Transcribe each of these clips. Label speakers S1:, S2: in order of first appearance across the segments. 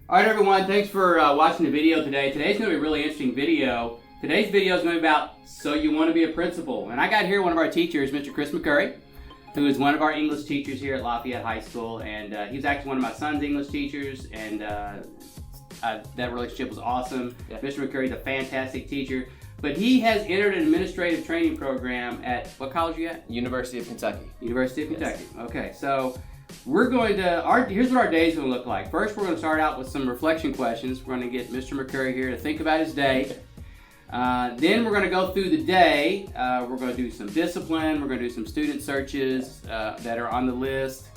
S1: All right, everyone, thanks for watching the video today. Today's going to be a really interesting video. Today's video is going to be about, so you want to be a principal. And I got here one of our teachers, Mr. McCurry, who is one of our English teachers here at Lafayette High School. And he's actually one of my son's English teachers, and that relationship was awesome. Yeah. Mr. McCurry's a fantastic teacher. But he has entered an administrative training program at, what college are you at?
S2: University of Kentucky.
S1: University of Kentucky. Okay, so we're going to, here's what our day is going to look like. First, we're going to start out with some reflection questions. We're going to get Mr. McCurry here to think about his day. Then we're going to go through the day. We're going to do some discipline. We're going to do some student searches that are on the list.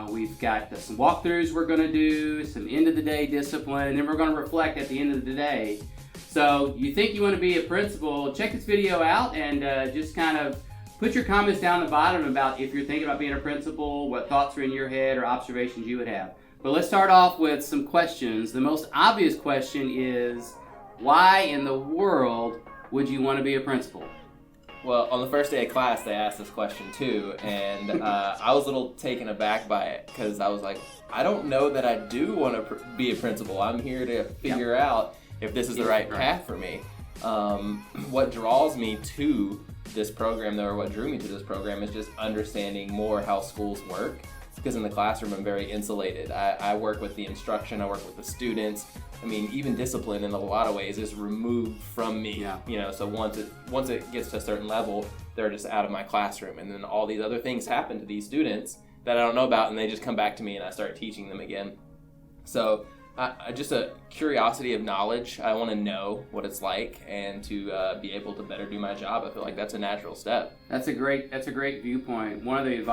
S1: We've got some walkthroughs we're going to do, some end of the day discipline, and then we're going to reflect at the end of the day. So you think you want to be a principal, check this video out and just kind of put your comments down the bottom about if you're thinking about being a principal, what thoughts are in your head or observations you would have. But let's start off with some questions. The most obvious question is, why in the world would you want to be a principal?
S2: Well, on the first day of class, they asked this question too, and I was a little taken aback by it because I was like, I don't know that I do want to be a principal. I'm here to figure out if this is the right path for me. What draws me to this program, though, or what drew me to this program, is just understanding more how schools work. Because in the classroom, I'm very insulated. I work with the instruction, I work with the students. I mean, even discipline in a lot of ways is removed from me. Yeah. You know, so once it gets to a certain level, they're just out of my classroom. And then all these other things happen to these students that I don't know about, and they just come back to me and I start teaching them again. So just a curiosity of knowledge. I want to know what it's like and to be able to better do my job. I feel like that's a natural step.
S1: That's a great viewpoint. One of the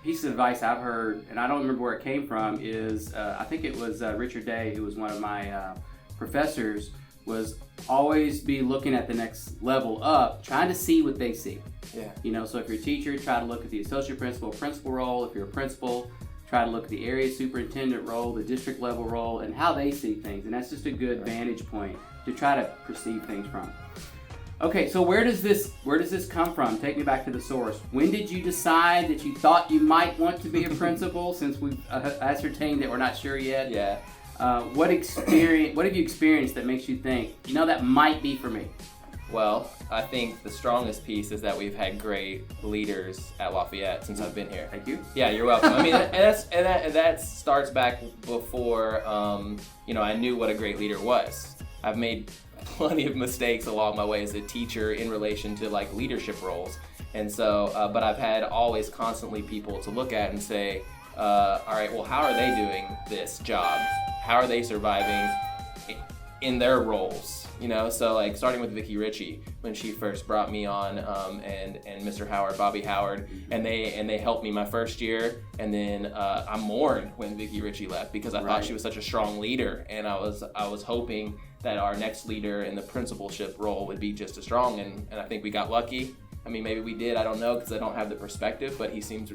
S1: pieces of advice I've heard, and I don't remember where it came from, is I think it was Richard Day, who was one of my professors, was always be looking at the next level up, trying to see what they see. Yeah. You know, so if you're a teacher, try to look at the associate principal role. If you're a principal, try to look at the area superintendent role, the district level role, and how they see things. And that's just a good vantage point to try to perceive things from. Okay, so where does this come from? Take me back to the source. When did you decide that you thought you might want to be a principal, since we've ascertained that we're not sure yet?
S2: Yeah.
S1: What have you experienced that makes you think, you know, that might be for me?
S2: Well, I think the strongest piece is that we've had great leaders at Lafayette since I've been here.
S1: Thank you.
S2: Yeah, you're welcome. I mean, that starts back before I knew what a great leader was. I've made plenty of mistakes along my way as a teacher in relation to like leadership roles, and so but I've had always constantly people to look at and say, all right, well, how are they doing this job? How are they surviving in their roles? You know, so like starting with Vicki Ritchie when she first brought me on, and Mr. Howard, Bobby Howard, and they helped me my first year, and then I mourned when Vicki Ritchie left because I thought she was such a strong leader, and I was hoping that our next leader in the principalship role would be just as strong, and I think we got lucky. I mean, maybe we did, I don't know, because I don't have the perspective, but he seems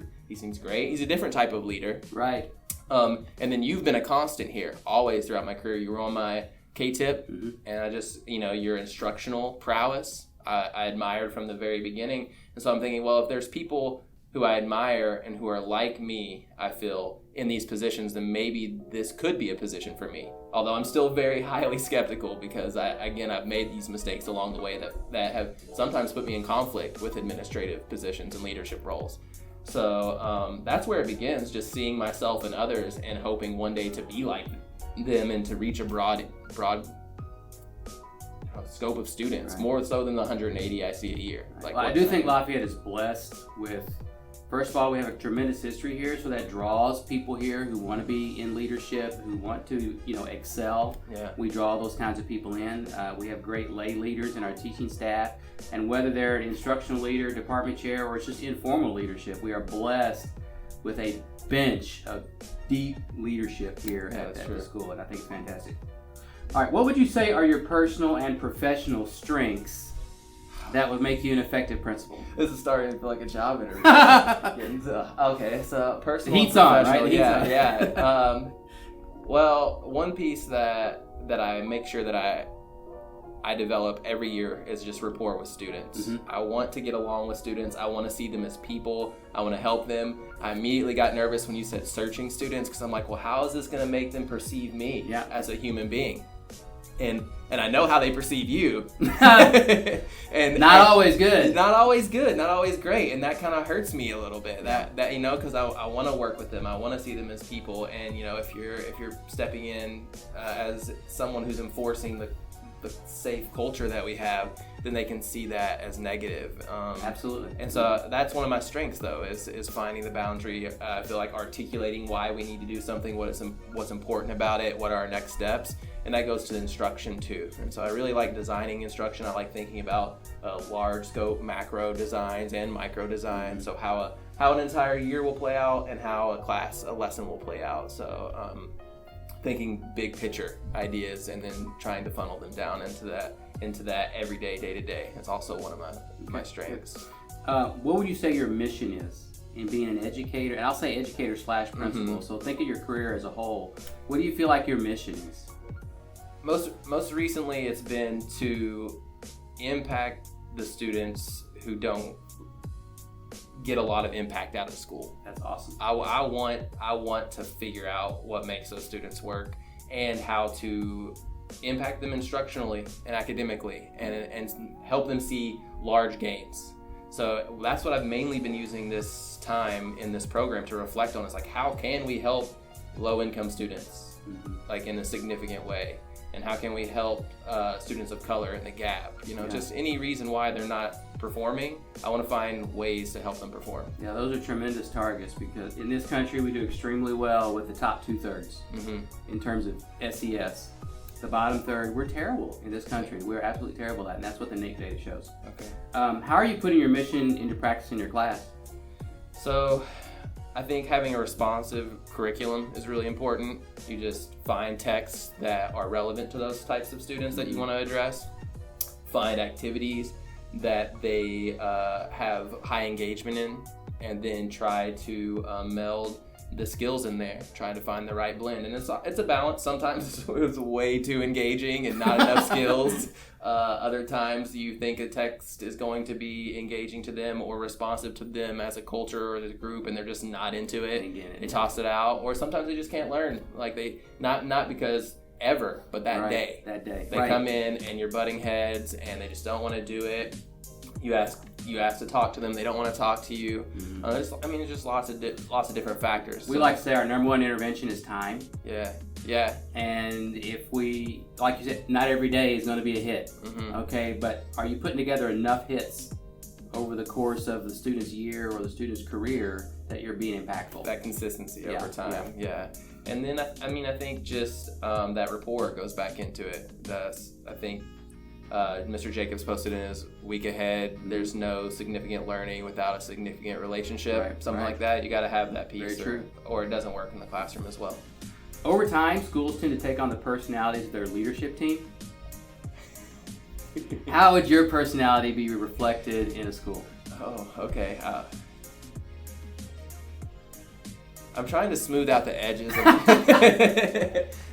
S2: great. He's a different type of leader.
S1: Right.
S2: And then you've been a constant here, always throughout my career. You were on my K-tip, and I just, your instructional prowess, I admired from the very beginning. And so I'm thinking, well, if there's people who I admire and who are like me, I feel, in these positions, then maybe this could be a position for me. Although I'm still very highly skeptical because, I've made these mistakes along the way that have sometimes put me in conflict with administrative positions and leadership roles. So that's where it begins, just seeing myself and others and hoping one day to be like them and to reach a broad scope of students, more so than the 180 I see a year.
S1: Like, well, I do think Lafayette is blessed with, first of all, we have a tremendous history here, so that draws people here who want to be in leadership, who want to, excel. Yeah. We draw those kinds of people in. We have great lay leaders in our teaching staff, and whether they're an instructional leader, department chair, or it's just informal leadership, we are blessed with a bench of deep leadership here at the school, and I think it's fantastic. All right, what would you say are your personal and professional strengths that would make you an effective principal?
S2: This is starting to feel like a job interview. Okay, so personal
S1: and professional.
S2: Heat's on, right? Yeah. Well, one piece that I make sure that I I develop every year is just rapport with students. I want to get along with students. I want to see them as people. I want to help them. I immediately got nervous when you said searching students, because I'm like, well, how is this going to make them perceive me as a human being? And I know how they perceive you. And
S1: not always good.
S2: Not always good. Not always great. And that kind of hurts me a little bit. That because I want to work with them. I want to see them as people. And if you're stepping in as someone who's enforcing the safe culture that we have, then they can see that as negative.
S1: Absolutely.
S2: And so that's one of my strengths, though, is finding the boundary. I feel like articulating why we need to do something, what's important about it, what are our next steps, and that goes to the instruction too. And so I really like designing instruction. I like thinking about large scope macro designs and micro designs. So how an entire year will play out and how a lesson will play out. So thinking big picture ideas and then trying to funnel them down into that everyday, day to day. It's also one of my strengths.
S1: What would you say your mission is in being an educator? And I'll say educator / principal. So think of your career as a whole. What do you feel like your mission is?
S2: Most recently, it's been to impact the students who don't get a lot of impact out of school.
S1: That's awesome.
S2: I want to figure out what makes those students work and how to impact them instructionally and academically and help them see large gains. So that's what I've mainly been using this time in this program to reflect on. Is like, how can we help low-income students like in a significant way? And how can we help students of color in the gap? Just any reason why they're not performing, I want to find ways to help them perform.
S1: Yeah, those are tremendous targets, because in this country we do extremely well with the top 2/3 in terms of SES. The bottom third, we're terrible in this country. We're absolutely terrible at, and that's what the NAEP data shows.
S2: Okay.
S1: How are you putting your mission into practice in your class?
S2: So I think having a responsive curriculum is really important. You just find texts that are relevant to those types of students that you want to address. Find activities that they have high engagement in, and then try to meld the skills in there. Try to find the right blend, and it's a balance. Sometimes it's way too engaging and not enough skills. Other times you think a text is going to be engaging to them or responsive to them as a culture or as a group, and they're just not into it. They toss it out, or sometimes they just can't learn. Like they not because ever, but that day. They come in and you're butting heads, and they just don't want to do it. You ask to talk to them, they don't want to talk to you. It's just lots of different factors.
S1: We like to say our number one intervention is time.
S2: Yeah.
S1: And if we, like you said, not every day is going to be a hit. Okay, but are you putting together enough hits over the course of the student's year or the student's career that you're being impactful?
S2: That consistency over time. Yeah. And then I think just that rapport goes back into it. I think Mr. Jacobs posted in his week ahead, there's no significant learning without a significant relationship. Something like that. You got to have that piece.
S1: Very true.
S2: Or it doesn't work in the classroom as well.
S1: Over time, schools tend to take on the personalities of their leadership team. How would your personality be reflected in a school?
S2: Oh, okay. I'm trying to smooth out the edges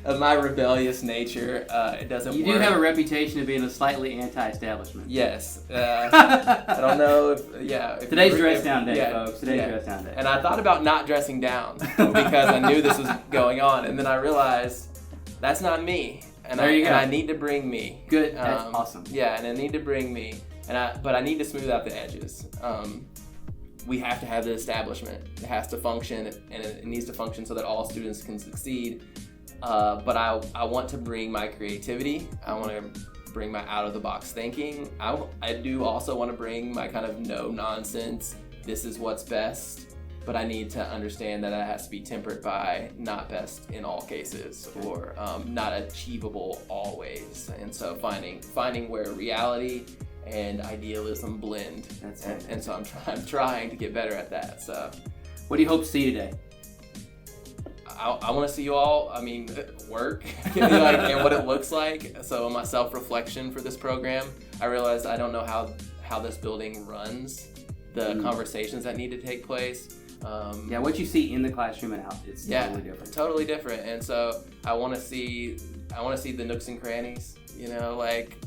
S2: of my rebellious nature. It doesn't work.
S1: You do have a reputation of being a slightly anti-establishment.
S2: Yes. I don't know if
S1: Today's dress down day, folks. Today's dress down day.
S2: And I thought about not dressing down because I knew this was going on. And then I realized that's not me. And I need to bring me.
S1: Good. That's awesome.
S2: Yeah, and I need to bring me. But I need to smooth out the edges. We have to have the establishment. It has to function, and it needs to function so that all students can succeed. But I want to bring my creativity. I want to bring my out-of-the-box thinking. I do also want to bring my kind of no-nonsense, this is what's best, but I need to understand that it has to be tempered by not best in all cases, or not achievable always. And so finding where reality and idealism blend. And so I'm trying to get better at that. So,
S1: what do you hope to see today?
S2: I want to see you all, work, and what it looks like. So in my self-reflection for this program, I realized I don't know how this building runs, the conversations that need to take place.
S1: What you see in the classroom and out, it's totally different.
S2: Totally different. And so I want to see the nooks and crannies, like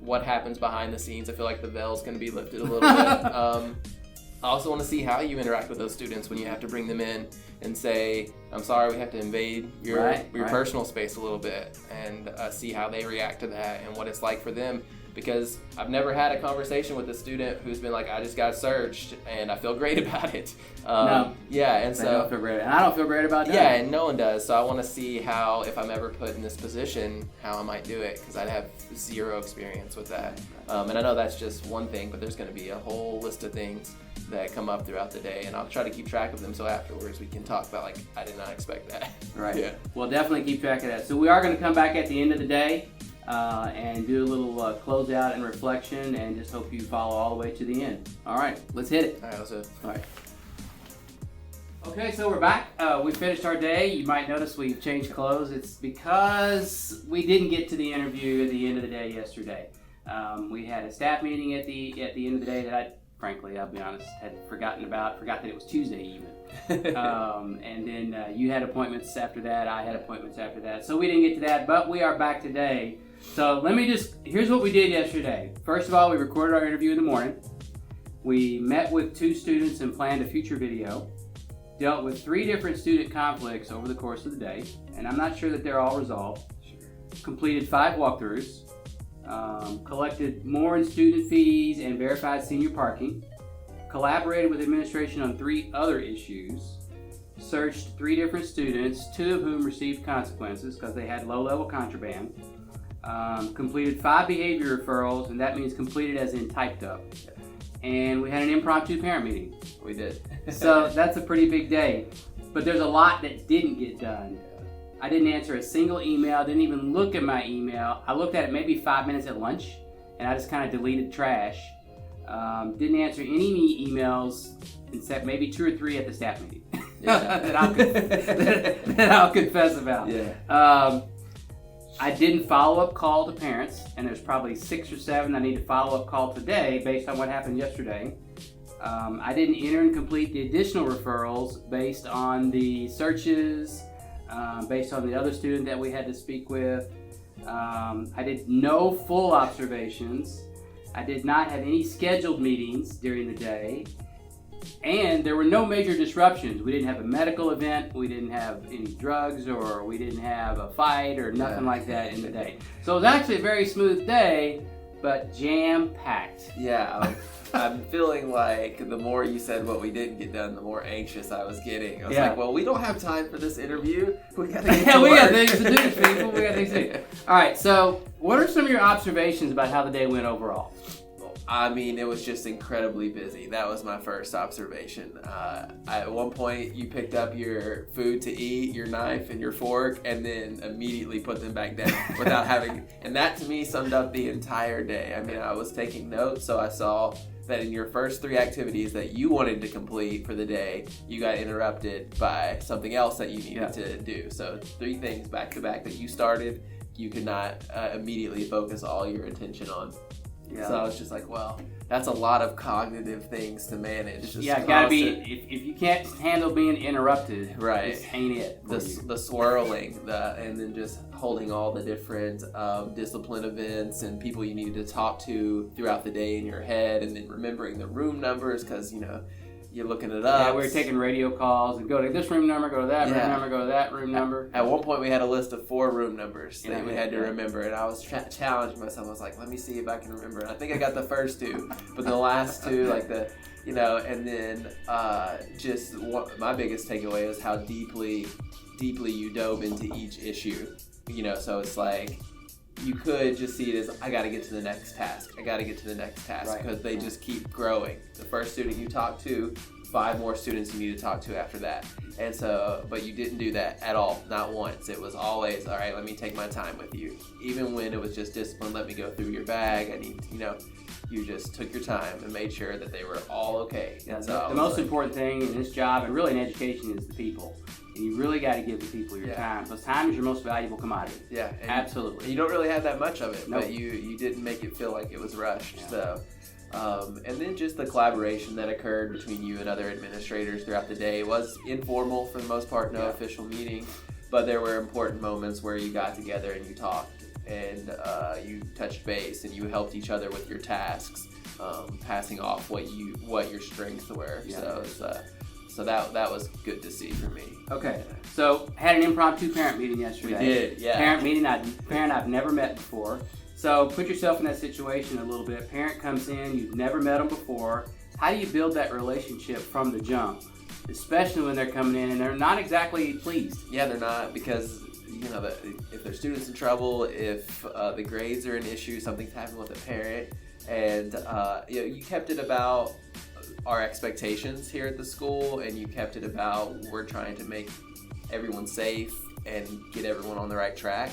S2: what happens behind the scenes. I feel like the veil's going to be lifted a little bit. I also want to see how you interact with those students when you have to bring them in and say, I'm sorry, we have to invade your personal space a little bit, and see how they react to that and what it's like for them. Because I've never had a conversation with a student who's been like, I just got searched and I feel great about it.
S1: No.
S2: Yeah, and
S1: so I don't feel great. And I don't feel great about that.
S2: Yeah, and no one does. So I want to see how, if I'm ever put in this position, how I might do it, because I'd have zero experience with that. And I know that's just one thing, but there's going to be a whole list of things that come up throughout the day, and I'll try to keep track of them so afterwards we can talk about, like, I did not expect that.
S1: Right.
S2: Yeah.
S1: Well, definitely keep track of that. So we are going to come back at the end of the day and do a little closeout and reflection, and just hope you follow all the way to the end. All right, let's hit it.
S2: All right, let's do it.
S1: All right. Okay, so we're back. We finished our day. You might notice we've changed clothes. It's because we didn't get to the interview at the end of the day yesterday. We had a staff meeting at the end of the day that frankly, I'll be honest, had forgot that it was Tuesday even. And then you had appointments after that, I had appointments after that. So we didn't get to that, but we are back today. So here's what we did yesterday. First of all, we recorded our interview in the morning. We met with 2 students and planned a future video. Dealt with 3 different student conflicts over the course of the day, and I'm not sure that they're all resolved. Completed 5 walkthroughs. Collected more in student fees and verified senior parking, collaborated with administration on 3 other issues, searched 3 different students, 2 of whom received consequences because they had low-level contraband, completed 5 behavior referrals, and that means completed as in typed up, and we had an impromptu parent meeting.
S2: We did.
S1: So that's a pretty big day, but there's a lot that didn't get done. I didn't answer a single email, didn't even look at my email. I looked at it maybe 5 minutes at lunch, and I just kind of deleted trash. Didn't answer any emails except maybe 2 or 3 at the staff meeting that I'll confess about.
S2: Yeah.
S1: I didn't follow-up call to parents, and there's probably 6 or 7 I need to follow-up call today based on what happened yesterday. I didn't enter and complete the additional referrals based on the searches, based on the other student that we had to speak with. I did no full observations. I did not have any scheduled meetings during the day. And there were no major disruptions. We didn't have a medical event, we didn't have any drugs, or we didn't have a fight or nothing like that in the day. So it was actually a very smooth day, but jam-packed.
S2: Yeah, I'm feeling like the more you said what we didn't get done, the more anxious I was getting. I was like, well, we don't have time for this interview. We got to get to work.
S1: We got things to do, people. We got things to do. All right, so what are some of your observations about how the day went overall?
S2: I mean, it was just incredibly busy. That was my first observation. At one point, you picked up your food to eat, your knife and your fork, and then immediately put them back down without having... And that, to me, summed up the entire day. I mean, I was taking notes, so I saw that in your first 3 activities that you wanted to complete for the day, you got interrupted by something else that you needed to do. So 3 things back to back that you started, you could not immediately focus all your attention on. Yeah. So I was just like, well, that's a lot of cognitive things to manage.
S1: Gotta be, if you can't handle being interrupted,
S2: right?
S1: This ain't it.
S2: The swirling, and then just holding all the different discipline events and people you needed to talk to throughout the day in your head, and then remembering the room numbers because, you're looking it up.
S1: Yeah, we were taking radio calls and go to this room number, go to that room number, go to that room number.
S2: At one point, we had a list of 4 room numbers that we had to remember, and I was challenging myself. I was like, let me see if I can remember. And I think I got the first 2, but the last 2, and then my biggest takeaway is how deeply you dove into each issue. So it's like, you could just see it as, I got to get to the next task. Because they just keep growing. The first student you talk to, 5 more students you need to talk to after that. And so, but you didn't do that at all, not once. It was always, all right, let me take my time with you. Even when it was just discipline, let me go through your bag. You just took your time and made sure that they were all okay.
S1: Yeah, the most important thing in this job, and really in education, is the people. And you really got to give the people your time, because time is your most valuable commodity.
S2: Yeah,
S1: absolutely.
S2: You don't really have that much of it, but you didn't make it feel like it was rushed. Yeah. And then just the collaboration that occurred between you and other administrators throughout the day was informal for the most part, no official meeting, but there were important moments where you got together and you talked and you touched base and you helped each other with your tasks, passing off what your strengths were.
S1: Yeah.
S2: So that was good to see for me.
S1: Okay, so had an impromptu parent meeting yesterday.
S2: We did, yeah.
S1: Parent I've never met before. So put yourself in that situation a little bit. Parent comes in, you've never met them before. How do you build that relationship from the jump? Especially when they're coming in and they're not exactly pleased.
S2: Yeah, they're not, because if their student's in trouble, if the grades are an issue, something's happened with a parent, and you kept it about our expectations here at the school, and you kept it about we're trying to make everyone safe and get everyone on the right track.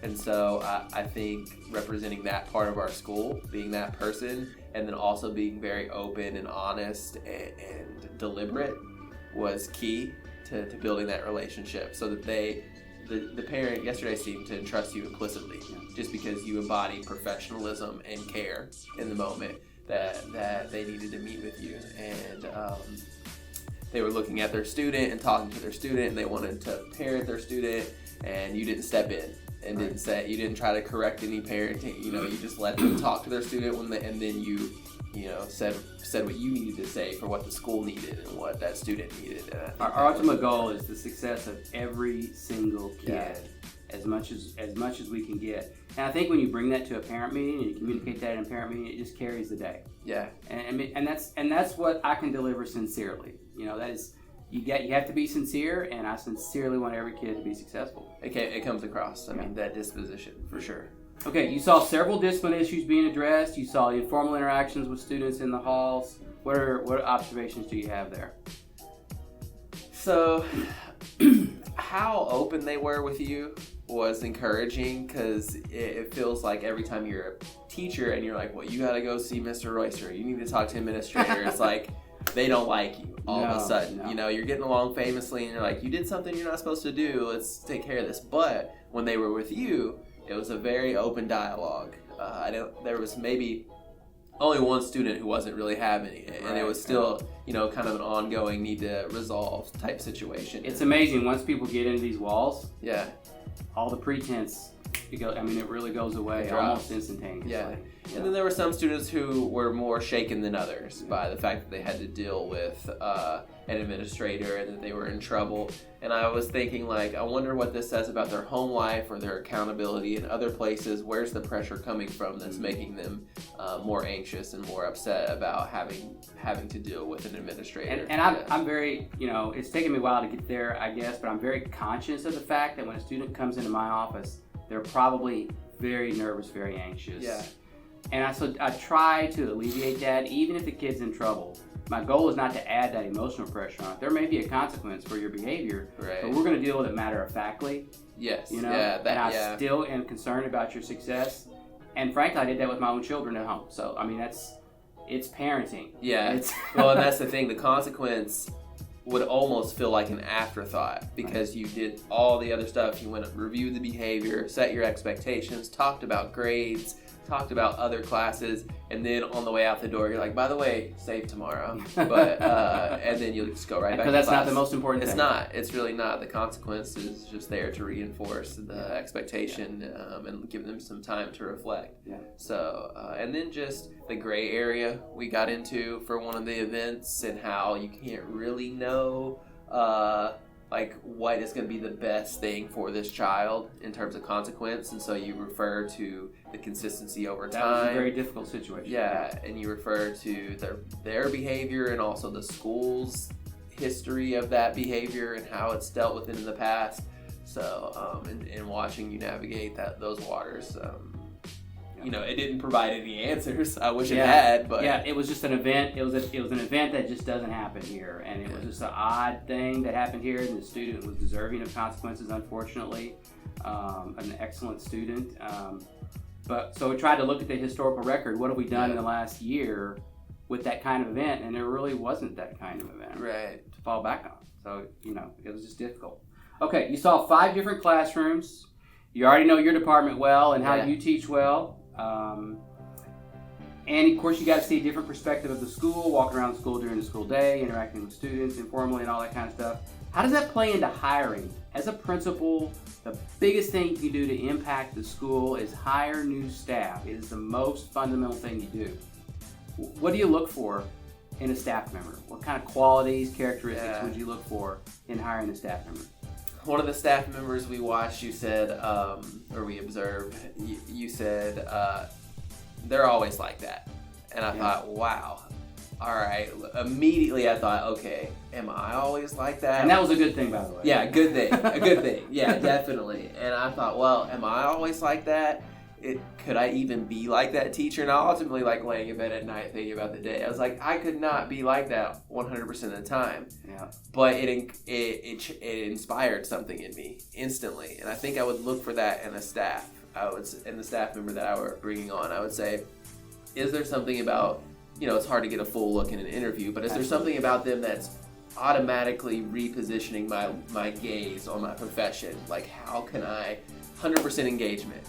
S2: And so I think representing that part of our school, being that person, and then also being very open and honest and deliberate was key to building that relationship, so that the parent yesterday seemed to trust you implicitly, just because you embody professionalism and care in the moment that they needed to meet with you. And they were looking at their student and talking to their student, and they wanted to parent their student, and you didn't step in and you didn't try to correct any parenting. You just let them talk to their student and then you said what you needed to say for what the school needed and what that student needed.
S1: Our ultimate goal is the success of every single kid, as much as we can get. And I think when you bring that to a parent meeting and you communicate that in a parent meeting, it just carries the day.
S2: Yeah.
S1: And that's what I can deliver sincerely. That is, you have to be sincere, and I sincerely want every kid to be successful.
S2: It comes across. I mean, that disposition for sure.
S1: Okay, you saw several discipline issues being addressed. You saw informal interactions with students in the halls. What observations do you have there?
S2: So, how open they were with you was encouraging, because it feels like every time you're a teacher and you're like, well, you got to go see Mr. Royster, you need to talk to administrator. It's like they don't like you all of a sudden.
S1: No.
S2: You're getting along famously and you're like, you did something you're not supposed to do. Let's take care of this. But when they were with you, it was a very open dialogue. There was maybe only one student who wasn't really having it, and it was still, kind of an ongoing need to resolve type situation.
S1: It's amazing once people get into these walls.
S2: Yeah.
S1: All the pretense, it really goes away almost instantaneously.
S2: Yeah. And then there were some students who were more shaken than others by the fact that they had to deal with an administrator and that they were in trouble. And I was thinking, I wonder what this says about their home life or their accountability in other places. Where's the pressure coming from that's making them more anxious and more upset about having to deal with an administrator?
S1: And I'm very, it's taken me a while to get there, I guess, but I'm very conscious of the fact that when a student comes into my office, they're probably very nervous, very anxious.
S2: Yeah.
S1: And I try to alleviate that, even if the kid's in trouble. My goal is not to add that emotional pressure on it. There may be a consequence for your behavior, but we're going to deal with it matter-of-factly.
S2: Yes.
S1: And I still am concerned about your success. And frankly, I did that with my own children at home. So, it's parenting.
S2: Yeah. Well, and that's the thing. The consequence would almost feel like an afterthought, because you did all the other stuff. You went and reviewed the behavior, set your expectations, talked about grades, talked about other classes, and then on the way out the door, you're like, by the way, save tomorrow. But and then you'll just go right back to class.
S1: Because that's not the most important thing.
S2: It's not. It's really not. The consequence is just there to reinforce the expectation and give them some time to reflect.
S1: Yeah. So,
S2: and then just the gray area we got into for one of the events, and how you can't really know what is going to be the best thing for this child in terms of consequence, and so you refer to the consistency over time.
S1: That was a very difficult situation.
S2: Yeah, and you refer to their behavior and also the school's history of that behavior and how it's dealt with in the past. So, in watching you navigate those waters, it didn't provide any answers. I wish it had, but
S1: it was just an event. It was an event that just doesn't happen here, and it was just an odd thing that happened here. And the student was deserving of consequences, unfortunately. An excellent student, so we tried to look at the historical record. What have we done in the last year with that kind of event? And there really wasn't that kind of event to fall back on. So it was just difficult. Okay, you saw 5 different classrooms. You already know your department well and how you teach well. And of course, you got to see a different perspective of the school, walking around the school during the school day, interacting with students informally and all that kind of stuff. How does that play into hiring? As a principal, the biggest thing you can do to impact the school is hire new staff. It is the most fundamental thing you do. What do you look for in a staff member? What kind of qualities, characteristics would you look for in hiring a staff member?
S2: One of the staff members we watched, you said, or we observed, you said, they're always like that. And I thought, wow. All right. Immediately I thought, okay, am I always like that?
S1: And that was a good thing, by the way.
S2: Yeah, good thing. A good thing. Yeah, definitely. And I thought, well, am I always like that? Could I even be like that teacher? And I ultimately like laying in bed at night thinking about the day. I was like, I could not be like that 100% of the time.
S1: Yeah.
S2: But it inspired something in me instantly. And I think I would look for that in a staff. In the staff member that I were bringing on, I would say, is there something about, it's hard to get a full look in an interview, but is there something about them that's automatically repositioning my gaze on my profession? Like, how can 100% engagement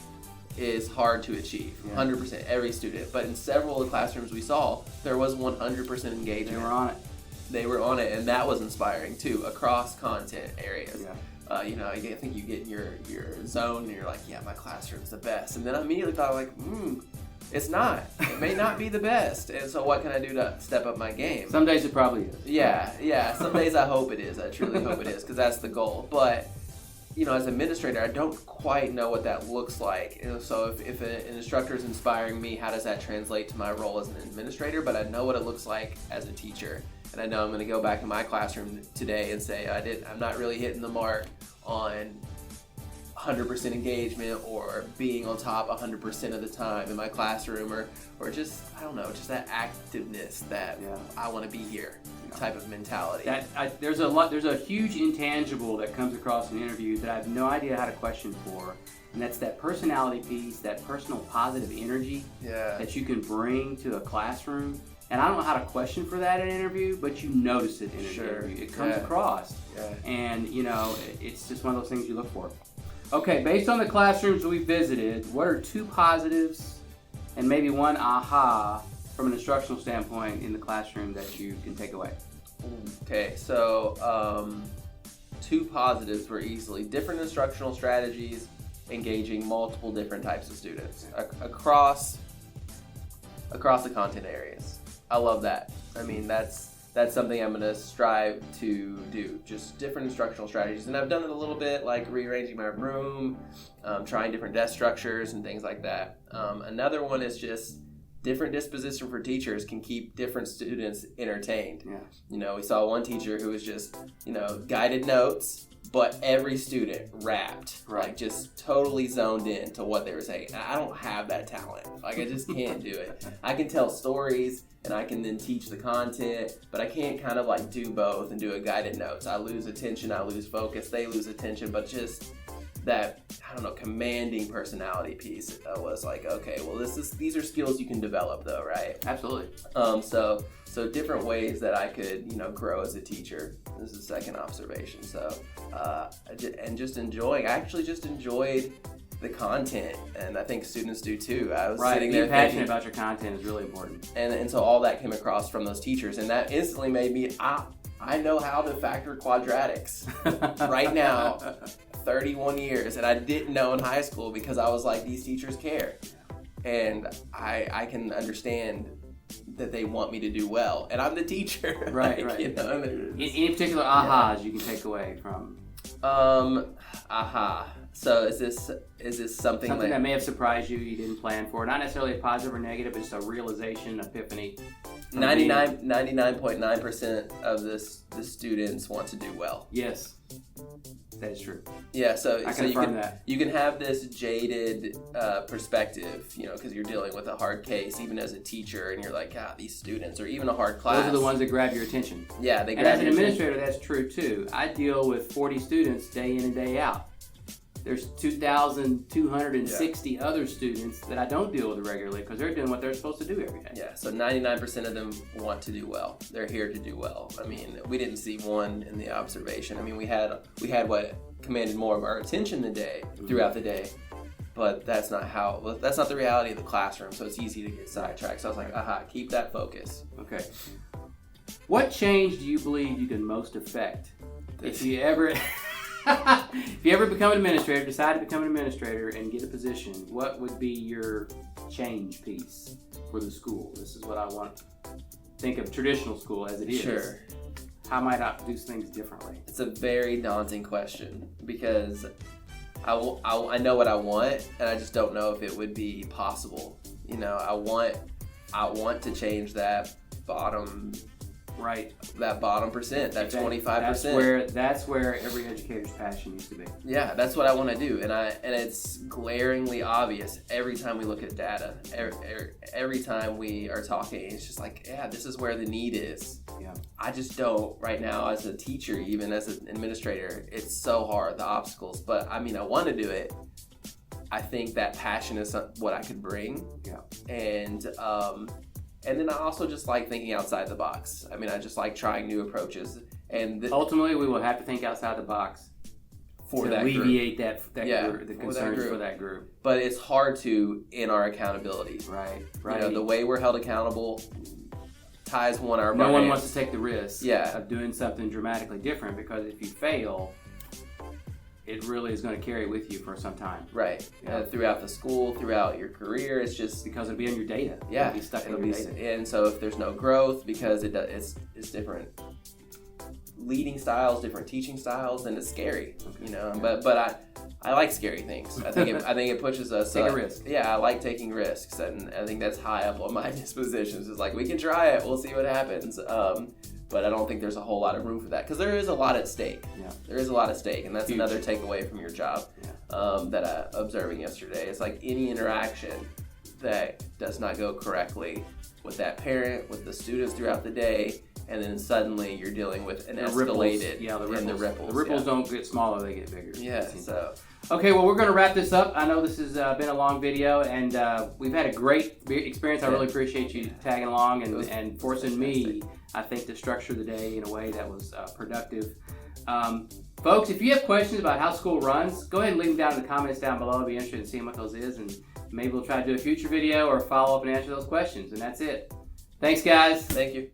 S2: is hard to achieve, 100%, every student. But in several of the classrooms we saw, there was 100% engagement. They were on it, and that was inspiring too, across content areas.
S1: Yeah.
S2: I think you get in your zone and you're like, yeah, my classroom's the best. And then I immediately thought like, it's not. It may not be the best. And so what can I do to step up my game?
S1: Some days it probably is.
S2: Yeah. Some days I hope it is. I truly hope it is, because that's the goal. But, as an administrator, I don't quite know what that looks like. So if an instructor is inspiring me, how does that translate to my role as an administrator? But I know what it looks like as a teacher. And I know I'm going to go back in my classroom today and say, I'm not really hitting the mark on 100% engagement or being on top 100% of the time in my classroom, or just, I don't know, just that activeness that I want to be here type of mentality.
S1: There's a huge intangible that comes across in interviews that I have no idea how to question for, and that's that personality piece, that personal positive energy that you can bring to a classroom. And I don't know how to question for that in an interview, but you notice it in an interview. It comes across. Yeah. And, it's just one of those things you look for. Okay, based on the classrooms we visited, what are two positives and maybe one aha from an instructional standpoint in the classroom that you can take away?
S2: Okay, so two positives were easily different instructional strategies, engaging multiple different types of students across the content areas. I love that. I mean, that's something I'm going to strive to do, just different instructional strategies. And I've done it a little bit, like rearranging my room, trying different desk structures and things like that. Another one is just different disposition for teachers can keep different students entertained. Yeah. We saw one teacher who was just, guided notes, but every student rapped, like just totally zoned in to what they were saying. And I don't have that talent. Like, I just can't do it. I can tell stories and I can then teach the content, but I can't kind of like do both and do a guided notes. I lose attention, I lose focus, they lose attention, but just that, commanding personality piece was like, okay, well, these are skills you can develop though, right?
S1: Absolutely.
S2: So different ways that I could, grow as a teacher. This is the second observation. So, I actually just enjoyed the content, and I think students do too. I was sitting there
S1: being passionate about your content is really important.
S2: And so all that came across from those teachers, and that instantly made me, I know how to factor quadratics right now, 31 years, and I didn't know in high school because I was like, these teachers care. And I can understand that they want me to do well, and I'm the teacher.
S1: Right. Any particular ahas you can take away from?
S2: So is this something
S1: that may have surprised you didn't plan for? Not necessarily a positive or negative, but just a realization, epiphany.
S2: 99.9% of the students want to do well.
S1: Yes, that is true.
S2: Yeah, so
S1: you
S2: can have this jaded perspective, because you're dealing with a hard case, even as a teacher, and you're like, these students, or even a hard class.
S1: Those are the ones that grab your attention.
S2: Yeah, they grab
S1: your attention. And as an administrator,
S2: attention.
S1: that's true too. I deal with 40 students day in and day out. There's 2,260 other students that I don't deal with regularly because they're doing what they're supposed to do every day.
S2: Yeah, so 99% of them want to do well. They're here to do well. I mean, we didn't see one in the observation. I mean, we had what commanded more of our attention throughout the day. but that's not the reality of the classroom, so it's easy to get sidetracked. So I was like, aha, keep that focus.
S1: Okay. What change do you believe you can most affect if you ever become an administrator, decide to become an administrator and get a position? What would be your change piece for the school? This is what I want. Think of traditional school as it is.
S2: Sure.
S1: How might I do things differently?
S2: It's a very daunting question because I know what I want, and I just don't know if it would be possible. You know, I want to change that bottom.
S1: Right.
S2: That bottom percent, that 25%.
S1: That's where every educator's passion used to be.
S2: Yeah, that's what I want to do, and it's glaringly obvious every time we look at data. Every time we are talking, it's just like, yeah, this is where the need is.
S1: Yeah. I
S2: just don't right now as a teacher, even as an administrator. It's so hard, the obstacles. But I mean, I want to do it. I think that passion is what I could bring.
S1: Yeah.
S2: And then I also just like thinking outside the box. I mean, I just like trying new approaches. And
S1: ultimately, we will have to think outside the box to alleviate the concerns for that group.
S2: But it's hard to in our accountability.
S1: Right.
S2: You know, the way we're held accountable ties one our
S1: No one wants to take the risk
S2: Yeah.
S1: of doing something dramatically different, because if you fail, it really is going to carry with you for some time.
S2: Right.
S1: Yeah.
S2: Throughout the school, throughout your career, it's just
S1: because it'll be in your data.
S2: Yeah.
S1: It'll be stuck in your data.
S2: And so if there's no growth, because it's different leading styles, different teaching styles, then it's scary.
S1: Okay.
S2: You know. But I like scary things. I think it pushes us.
S1: Take a risk.
S2: Yeah, I like taking risks, and I think that's high up on my dispositions. It's like, we can try it. We'll see what happens. But I don't think there's a whole lot of room for that, because there is a lot at stake.
S1: Yeah.
S2: There is a lot at stake, and that's another takeaway from your job.
S1: Yeah.
S2: That I observing yesterday. It's like any interaction that does not go correctly with that parent, with the students throughout the day, and then suddenly you're dealing with an escalated.
S1: The ripples. The ripples don't get smaller; they get bigger.
S2: Yeah. So.
S1: Okay, well, we're going to wrap this up. I know this has been a long video, and we've had a great experience. I really appreciate you tagging along and forcing me, I think, to structure the day in a way that was productive. Folks, if you have questions about how school runs, go ahead and leave them down in the comments down below. I'd be interested in seeing what those is, and maybe we'll try to do a future video or follow up and answer those questions. And that's it. Thanks, guys.
S2: Thank you.